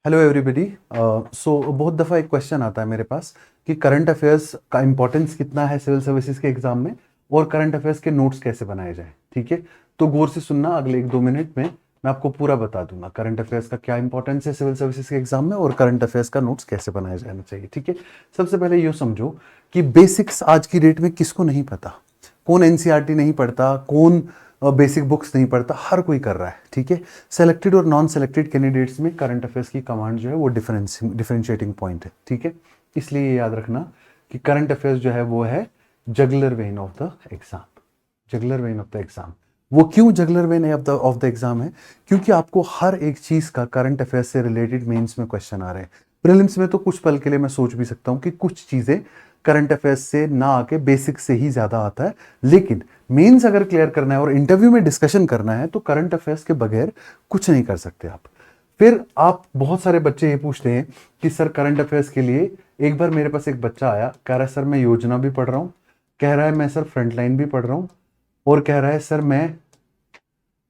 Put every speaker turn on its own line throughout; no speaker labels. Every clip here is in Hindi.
Hello everybody. सो बहुत दफ़ा एक क्वेश्चन आता है मेरे पास कि करंट अफेयर्स का इंपॉर्टेंस कितना है सिविल सर्विसेज के एग्जाम में और करंट अफेयर्स के नोट्स कैसे बनाए जाए। ठीक है, तो गौर से सुनना, अगले 1-2 मिनट में मैं आपको पूरा बता दूंगा करंट अफेयर्स का क्या इंपॉर्टेंस है सिविल सर्विसेज के एग्जाम में और करंट अफेयर्स का नोट्स कैसे बनाया जाना चाहिए। ठीक है, सबसे पहले ये समझो कि बेसिक्स आज की डेट में किसको नहीं पता। कौन एनसीईआरटी नहीं पढ़ता, कौन बेसिक बुक्स नहीं पढ़ता, हर कोई कर रहा है। ठीक है, सेलेक्टेड और नॉन सेलेक्टेड कैंडिडेट्स में करंट अफेयर्स की कमांड जो है वो डिफरेंशिएटिंग पॉइंट है। ठीक है, इसलिए ये याद रखना कि करंट अफेयर्स जो है वो है juggler when of the exam. Juggler when of the exam, वो क्यों juggler when of the exam है? क्योंकि आपको हर एक चीज का करंट अफेयर्स से रिलेटेड मेंस में क्वेश्चन आ रहे हैं। प्रीलिम्स में तो कुछ पल के लिए मैं सोच भी सकता हूं कि कुछ चीजें करंट अफेयर्स से ना आके बेसिक से ही ज्यादा आता है, लेकिन मेंस अगर क्लियर करना है और इंटरव्यू में डिस्कशन करना है तो करंट अफेयर्स के बगैर कुछ नहीं कर सकते आप। फिर आप, बहुत सारे बच्चे ये पूछते हैं कि सर करंट अफेयर्स के लिए, एक बार मेरे पास एक बच्चा आया, कह रहा है सर मैं योजना भी पढ़ रहा हूं, कह रहा है मैं सर फ्रंटलाइन भी पढ़ रहा हूं, और कह रहा है सर मैं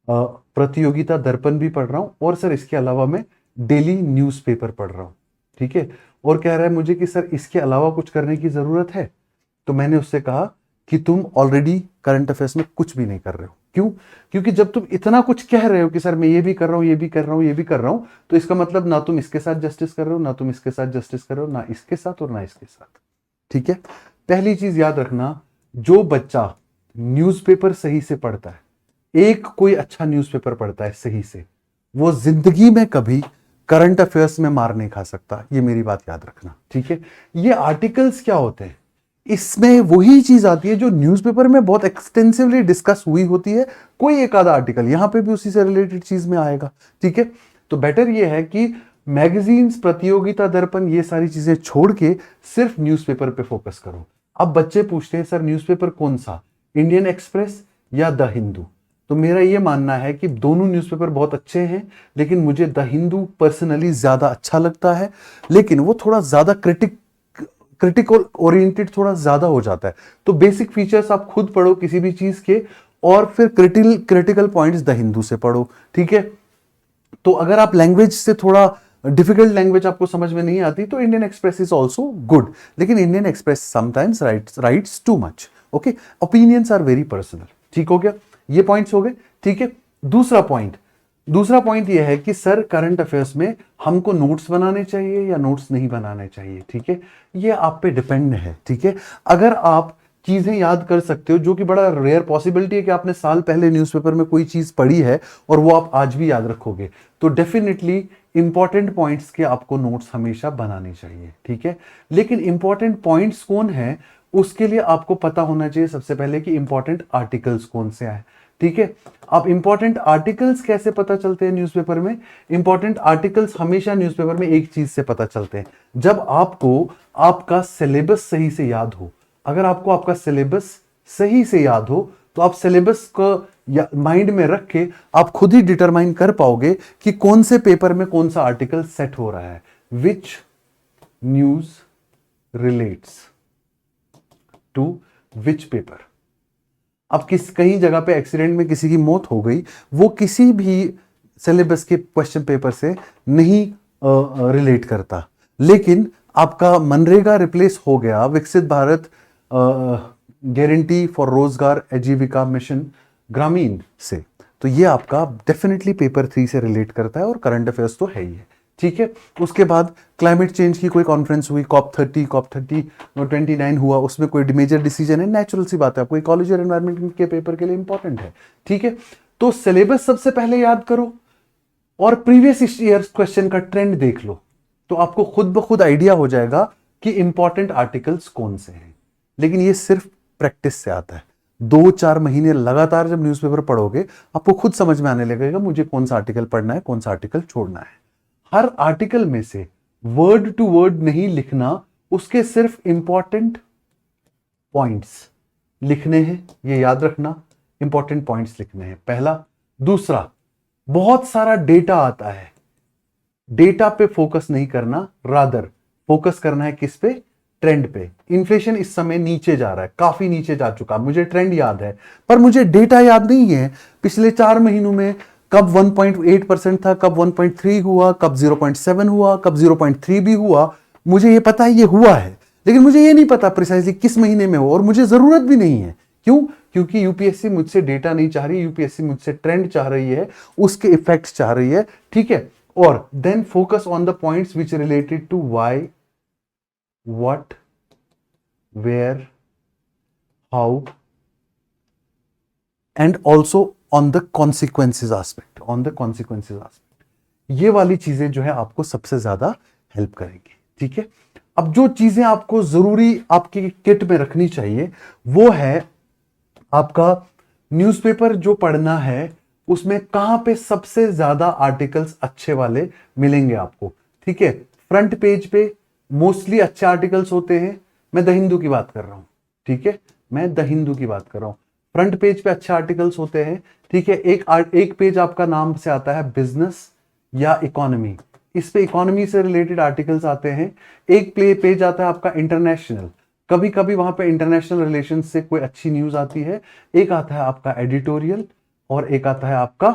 प्रतियोगिता दर्पण भी पढ़ रहा हूं, और सर इसके अलावा मैं डेली न्यूज़पेपर पढ़ रहा हूं। ठीक है, और कह रहा है मुझे कि सर इसके अलावा कुछ करने की जरूरत है। तो मैंने उससे कहा कि तुम ऑलरेडी करंट अफेयर्स में कुछ भी नहीं कर रहे हो। क्यों? क्योंकि जब तुम इतना कुछ कह रहे हो कि सर मैं ये भी कर रहा हूं, ये भी कर रहा हूं, ये भी कर रहा हूं, तो इसका मतलब ना तुम इसके साथ जस्टिस कर रहे हो, ना तुम इसके साथ जस्टिस कर रहे हो, ना इसके साथ और ना इसके साथ। ठीक है, पहली चीज याद रखना, जो बच्चा न्यूज़पेपर सही से पढ़ता है, एक कोई अच्छा न्यूज़पेपर पढ़ता है सही से, वो जिंदगी में कभी करंट अफेयर्स में मार नहीं खा सकता। ये मेरी बात याद रखना। ठीक है, ये आर्टिकल्स क्या होते हैं, इसमें वही चीज आती है जो न्यूज़पेपर में बहुत एक्सटेंसिवली डिस्कस हुई होती है। कोई एक आधा आर्टिकल यहां पे भी उसी से रिलेटेड चीज में आएगा। ठीक है, तो बेटर ये है कि मैगजीन्स, प्रतियोगिता दर्पण, ये सारी चीजें छोड़ के सिर्फ न्यूज़पेपर पे फोकस करो। अब बच्चे पूछते हैं सर न्यूज़पेपर कौन सा, इंडियन एक्सप्रेस या द हिंदू? तो मेरा ये मानना है कि दोनों न्यूज़पेपर बहुत अच्छे हैं, लेकिन मुझे द हिंदू पर्सनली ज्यादा अच्छा लगता है, लेकिन वो थोड़ा ज्यादा क्रिटिकल ओरिएंटेड थोड़ा ज्यादा हो जाता है। तो बेसिक फीचर्स आप खुद पढ़ो किसी भी चीज के, और फिर क्रिटिकल पॉइंट्स द हिंदू से पढ़ो। ठीक है, तो अगर आप लैंग्वेज से थोड़ा डिफिकल्ट लैंग्वेज आपको समझ में नहीं आती तो Indian Express is also good, लेकिन Indian Express sometimes writes too much. Okay, opinions are very personal. ठीक हो गया, ये पॉइंट्स हो गए। ठीक है, दूसरा पॉइंट ये है कि सर करंट अफेयर्स में हमको नोट्स बनाने चाहिए या नोट्स नहीं बनाने चाहिए। ठीक है, ये आप पे डिपेंड है। ठीक है, अगर आप चीजें याद कर सकते हो, जो कि बड़ा रेयर पॉसिबिलिटी है कि आपने साल पहले न्यूज़पेपर में कोई चीज पढ़ी है और वो आप आज भी याद रखोगे, तो डेफिनेटली इंपॉर्टेंट पॉइंट्स के आपको नोट्स हमेशा बनाने चाहिए। ठीक है, लेकिन इंपॉर्टेंट पॉइंट्स कौन है, उसके लिए आपको पता होना चाहिए सबसे पहले कि इंपॉर्टेंट आर्टिकल्स कौन से आए। ठीक है, अब इंपॉर्टेंट आर्टिकल्स कैसे पता चलते हैं न्यूज़पेपर में? इंपॉर्टेंट आर्टिकल्स हमेशा न्यूज़पेपर में एक चीज से पता चलते हैं, जब आपको आपका सिलेबस सही से याद हो। अगर आपको आपका सिलेबस सही से याद हो तो आप सिलेबस को माइंड में रख के आप खुद ही डिटरमाइन कर पाओगे कि कौन से पेपर में कौन सा आर्टिकल सेट हो रहा है, which news relates to which paper. अब कहीं जगह पे एक्सीडेंट में किसी की मौत हो गई, वो किसी भी सिलेबस के क्वेश्चन पेपर से नहीं रिलेट करता, लेकिन आपका मनरेगा रिप्लेस हो गया विकसित भारत गारंटी फॉर रोजगार आजीविका मिशन ग्रामीण से, तो ये आपका डेफिनेटली पेपर 3 से रिलेट करता है और करंट अफेयर्स तो है ही है। ठीक है, उसके बाद क्लाइमेट चेंज की कोई कॉन्फ्रेंस हुई, COP29 हुआ, उसमें कोई मेजर डिसीजन है, नेचुरल सी बात है, आपको इकोलॉजी और एनवायरनमेंट के पेपर के लिए इंपॉर्टेंट है। ठीक है, तो सिलेबस सबसे पहले याद करो और प्रीवियस ईयर क्वेश्चन का ट्रेंड देख लो, तो आपको खुद ब खुद आइडिया हो जाएगा कि इंपॉर्टेंट आर्टिकल्स कौन से हैं। लेकिन ये सिर्फ प्रैक्टिस से आता है। 2-4 महीने लगातार जब न्यूज़पेपर पढ़ोगे, आपको खुद समझ में आने लगेगा मुझे कौन सा आर्टिकल पढ़ना है, कौन सा आर्टिकल छोड़ना है। हर आर्टिकल में से वर्ड टू वर्ड नहीं लिखना, उसके सिर्फ इंपॉर्टेंट पॉइंट्स लिखने हैं, ये याद रखना। इंपॉर्टेंट पॉइंट्स लिखने हैं, पहला। दूसरा, बहुत सारा डेटा आता है, डेटा पे फोकस नहीं करना, रादर फोकस करना है किस पे? ट्रेंड पे। इन्फ्लेशन इस समय नीचे जा रहा है, काफी नीचे जा चुका, मुझे ट्रेंड याद है पर मुझे डेटा याद नहीं है पिछले 4 महीनों में कब 1.8% था, कब 1.3 हुआ, कब 0.7 हुआ, कब 0.3 भी हुआ, मुझे ये पता है ये हुआ है, लेकिन मुझे ये नहीं पता प्रिसाइजली किस महीने में हो, और मुझे जरूरत भी नहीं है। क्यों? क्योंकि यूपीएससी मुझसे डेटा नहीं चाह रही, यूपीएससी मुझसे ट्रेंड चाह रही है, उसके इफेक्ट्स चाह रही है, ठीक है। और then focus on the points which related to why, what, where, how and also on the consequences aspect, on the consequences aspect. ये वाली चीजें जो है आपको सबसे ज्यादा हेल्प करेंगी, ठीक है। अब जो चीजें आपको जरूरी आपकी किट में रखनी चाहिए वो है आपका न्यूज़पेपर जो पढ़ना है, उसमें कहां पे सबसे ज्यादा आर्टिकल्स अच्छे वाले मिलेंगे आपको, ठीक है। फ्रंट पेज पे मोस्टली अच्छे आर्टिकल्स होते हैं, मैं द हिंदू की बात कर रहा हूं, ठीक है, मैं द हिंदू की बात कर रहा हूं। फ्रंट पेज पे अच्छे आर्टिकल्स होते हैं, ठीक है। एक पेज आपका नाम से आता है बिजनेस या इकोनॉमी, इस पे इकोनॉमी से रिलेटेड आर्टिकल्स आते हैं। एक पेज आता है आपका इंटरनेशनल, कभी कभी वहां पे इंटरनेशनल रिलेशन से कोई अच्छी न्यूज आती है। एक आता है आपका एडिटोरियल, और एक आता है आपका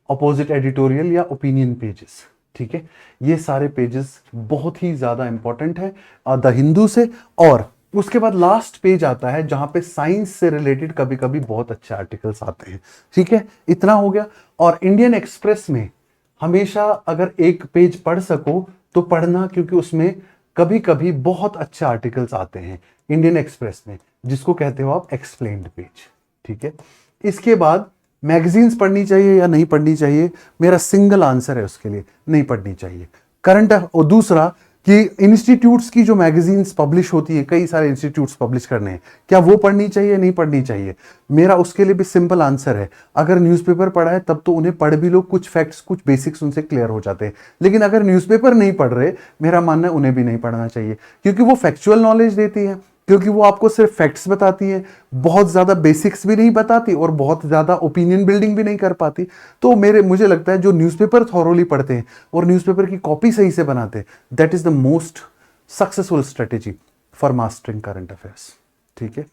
अपोजिट एडिटोरियल या ओपिनियन पेजेस, ठीक है। ये सारे पेजेस बहुत ही ज्यादा इंपॉर्टेंट है द हिंदू से। और उसके बाद लास्ट पेज आता है जहां पे साइंस से रिलेटेड कभी कभी बहुत अच्छे आर्टिकल्स आते हैं, ठीक है। इतना हो गया। और इंडियन एक्सप्रेस में हमेशा अगर एक पेज पढ़ सको तो पढ़ना, क्योंकि उसमें कभी कभी बहुत अच्छे आर्टिकल्स आते हैं इंडियन एक्सप्रेस में, जिसको कहते हो आप एक्सप्लेन्ड पेज, ठीक है। इसके बाद मैगजीन्स पढ़नी चाहिए या नहीं पढ़नी चाहिए, मेरा सिंगल आंसर है उसके लिए, नहीं पढ़नी चाहिए। करंट, और दूसरा कि इंस्टीट्यूट्स की जो मैगजीन्स पब्लिश होती है, कई सारे इंस्टीट्यूट्स पब्लिश करने हैं, क्या वो पढ़नी चाहिए नहीं पढ़नी चाहिए? मेरा उसके लिए भी सिंपल आंसर है, अगर न्यूज़पेपर पढ़ा है तब तो उन्हें पढ़ भी लो, कुछ फैक्ट्स कुछ बेसिक्स उनसे क्लियर हो जाते हैं। लेकिन अगर न्यूज़पेपर नहीं पढ़ रहे, मेरा मानना है उन्हें भी नहीं पढ़ना चाहिए, क्योंकि वो फैक्चुअल नॉलेज देती है, क्योंकि वो आपको सिर्फ फैक्ट्स बताती है, बहुत ज्यादा बेसिक्स भी नहीं बताती और बहुत ज्यादा ओपिनियन बिल्डिंग भी नहीं कर पाती। तो मुझे लगता है जो न्यूज़पेपर थॉरोली पढ़ते हैं और न्यूज़पेपर की कॉपी सही से बनाते हैं, that is the most successful strategy for mastering current affairs, ठीक है।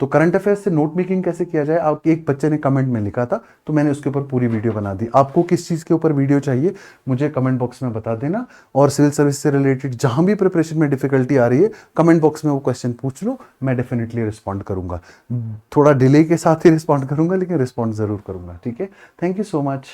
तो करंट अफेयर्स से नोट मेकिंग कैसे किया जाए, आप एक बच्चे ने कमेंट में लिखा था, तो मैंने उसके ऊपर पूरी वीडियो बना दी। आपको किस चीज़ के ऊपर वीडियो चाहिए मुझे कमेंट बॉक्स में बता देना, और सिविल सर्विस से रिलेटेड जहां भी प्रिपरेशन में डिफिकल्टी आ रही है, कमेंट बॉक्स में वो क्वेश्चन पूछ लो, मैं डेफिनेटली रिस्पॉन्ड करूंगा। थोड़ा डिले के साथ ही रिस्पॉन्ड करूंगा, लेकिन रिस्पॉन्ड जरूर करूंगा, ठीक है। Thank you so much.